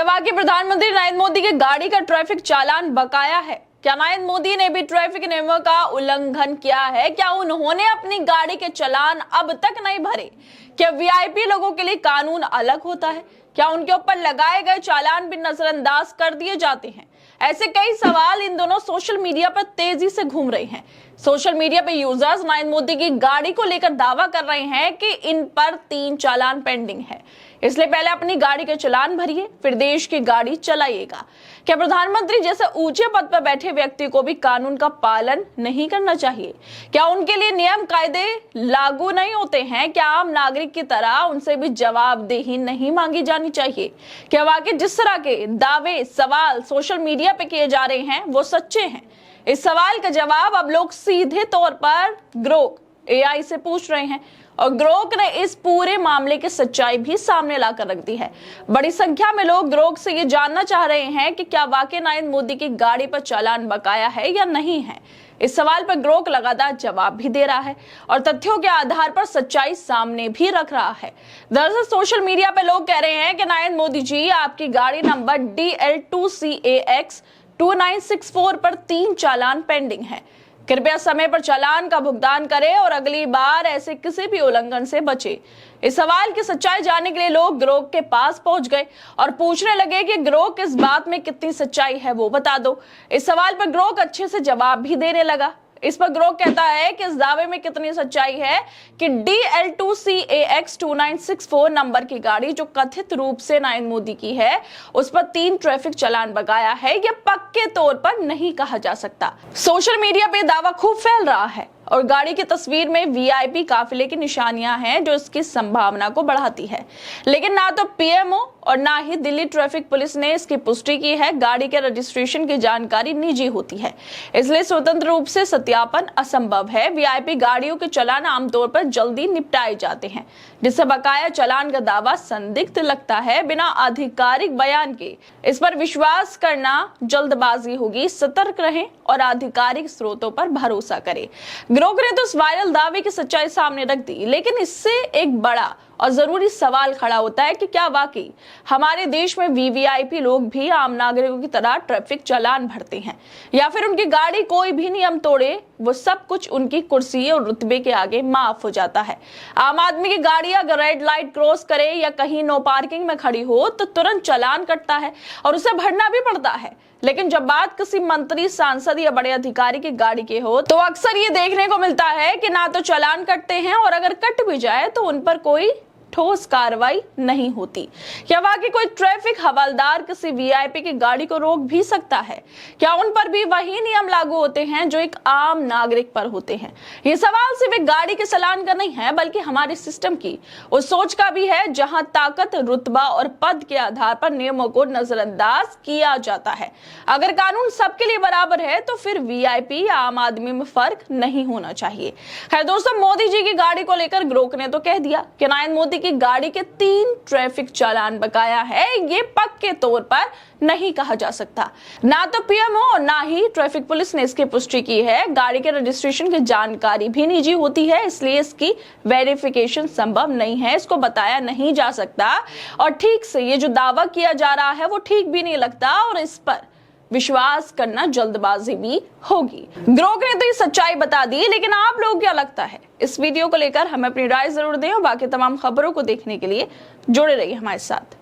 वाकई प्रधानमंत्री नरेंद्र मोदी की गाड़ी का ट्रैफिक चालान बकाया है? क्या नरेंद्र मोदी ने भी ट्रैफिक नियमों का उल्लंघन किया है? क्या उन्होंने अपनी गाड़ी के चालान अब तक नहीं भरे? क्या वीआईपी लोगों के लिए कानून अलग होता है? क्या उनके ऊपर लगाए गए चालान भी नजरअंदाज कर दिए जाते हैं? ऐसे कई सवाल इन दोनों सोशल मीडिया पर तेजी से घूम रहे हैं। सोशल मीडिया पे यूजर्स नरेंद्र मोदी की गाड़ी को लेकर दावा कर रहे हैं कि इन पर 3 चालान पेंडिंग है, इसलिए पहले अपनी गाड़ी के चालान भरिए, फिर देश की गाड़ी चलाइएगा। क्या प्रधानमंत्री जैसे ऊंचे पद पर बैठे व्यक्ति को भी कानून का पालन नहीं करना चाहिए? क्या उनके लिए नियम कायदे लागू नहीं होते हैं? क्या आम नागरिक की तरह उनसे भी जवाबदेही नहीं मांगी जानी चाहिए? क्या वाकई जिस तरह के दावे सवाल सोशल मीडिया पे किए जा रहे हैं वो सच्चे हैं? इस सवाल का जवाब अब लोग सीधे तौर पर ग्रोक एआई से पूछ रहे हैं और ग्रोक ने इस पूरे मामले की सच्चाई भी सामने लाकर रख दी है। बड़ी संख्या में लोग ग्रोक से ये जानना चाह रहे हैं कि क्या वाकई नरेंद्र मोदी की गाड़ी पर चालान बकाया है या नहीं है। इस सवाल पर ग्रोक लगातार जवाब भी दे रहा है और तथ्यों के आधार पर सच्चाई सामने भी रख रहा है। दरअसल सोशल मीडिया पे लोग कह रहे हैं कि नरेंद्र मोदी जी, आपकी गाड़ी नंबर DL2CAX 2964 पर 3 चालान पेंडिंग है। कृपया समय पर चालान का भुगतान करें और अगली बार ऐसे किसी भी उल्लंघन से बचे। इस सवाल की सच्चाई जानने के लिए लोग ग्रोक के पास पहुंच गए और पूछने लगे कि ग्रोक इस बात में कितनी सच्चाई है वो बता दो। इस सवाल पर ग्रोक अच्छे से जवाब भी देने लगा। इस पर ग्रोक कहता है कि इस दावे में कितनी सच्चाई है कि DL2CAX 2964 नंबर की गाड़ी जो कथित रूप से नरेंद्र मोदी की है, उस पर 3 ट्रैफिक चालान बकाया है, यह पक्के तौर पर नहीं कहा जा सकता। सोशल मीडिया पे दावा खूब फैल रहा है और गाड़ी की तस्वीर में वीआईपी काफिले की निशानियां हैं जो इसकी संभावना को बढ़ाती है। लेकिन ना तो पीएमओ और ना ही दिल्ली ट्रैफिक पुलिस ने इसकी पुष्टि की है। गाड़ी के रजिस्ट्रेशन की जानकारी निजी होती है, इसलिए स्वतंत्र रूप से सत्यापन असंभव है। वीआईपी गाड़ियों के चालान आमतौर पर जल्दी निपटाए जाते हैं, जिससे बकाया चालान का दावा संदिग्ध लगता है। बिना आधिकारिक बयान के इस पर विश्वास करना जल्दबाजी होगी। सतर्क रहें और आधिकारिक स्रोतों पर भरोसा करें। ग्रोक ने तो इस वायरल दावे की सच्चाई सामने रख दी, लेकिन इससे एक बड़ा और जरूरी सवाल खड़ा होता है कि क्या वाकई हमारे देश में वीवीआईपी लोग भी आम नागरिकों की तरह ट्रैफिक चालान भरते हैं, या फिर उनकी गाड़ी कोई भी नियम तोड़े वो सब कुछ उनकी कुर्सी और रुतबे के आगे माफ हो जाता है। आम आदमी की गाड़ी अगर रेड लाइट क्रॉस करे या कहीं नो पार्किंग में खड़ी हो तो तुरंत चालान कटता है और उसे भरना भी पड़ता है। लेकिन जब बात किसी मंत्री, सांसद या बड़े अधिकारी की गाड़ी के हो तो अक्सर ये देखने को मिलता है कि ना तो चालान कटते हैं और अगर कट भी जाए तो उन पर कोई ठोस कार्रवाई नहीं होती। क्या वाकई कोई ट्रैफिक हवलदार किसी वीआईपी की गाड़ी को रोक भी सकता है? क्या उन पर भी वही नियम लागू होते हैं जो एक आम नागरिक पर होते हैं? ये सवाल सिर्फ एक गाड़ी के चालान का नहीं है, बल्कि हमारे सिस्टम की उस सोच का भी है जहां ताकत, रुतबा और पद के आधार पर नियमों को नजरअंदाज किया जाता है। अगर कानून सबके लिए बराबर है तो फिर वीआईपी या आम आदमी में फर्क नहीं होना चाहिए। खैर दोस्तों, मोदी जी की गाड़ी को लेकर ग्रोक ने तो कह दिया कि नरेंद्र मोदी की गाड़ी के 3 ट्रैफिक चालान बकाया है, ये पक्के तौर पर नहीं कहा जा सकता। ना तो पीएमओ और ना ही ट्रैफिक पुलिस ने इसकी पुष्टि की है। गाड़ी के रजिस्ट्रेशन की जानकारी भी निजी होती है, इसलिए इसकी वेरिफिकेशन संभव नहीं है, इसको बताया नहीं जा सकता। और ठीक से ये जो दावा किया जा रहा है वो ठीक भी नहीं लगता और इस पर विश्वास करना जल्दबाजी भी होगी। ग्रोक ने तो ये सच्चाई बता दी, लेकिन आप लोग क्या लगता है? इस वीडियो को लेकर हमें अपनी राय जरूर दें और बाकी तमाम खबरों को देखने के लिए जुड़े रहिए हमारे साथ।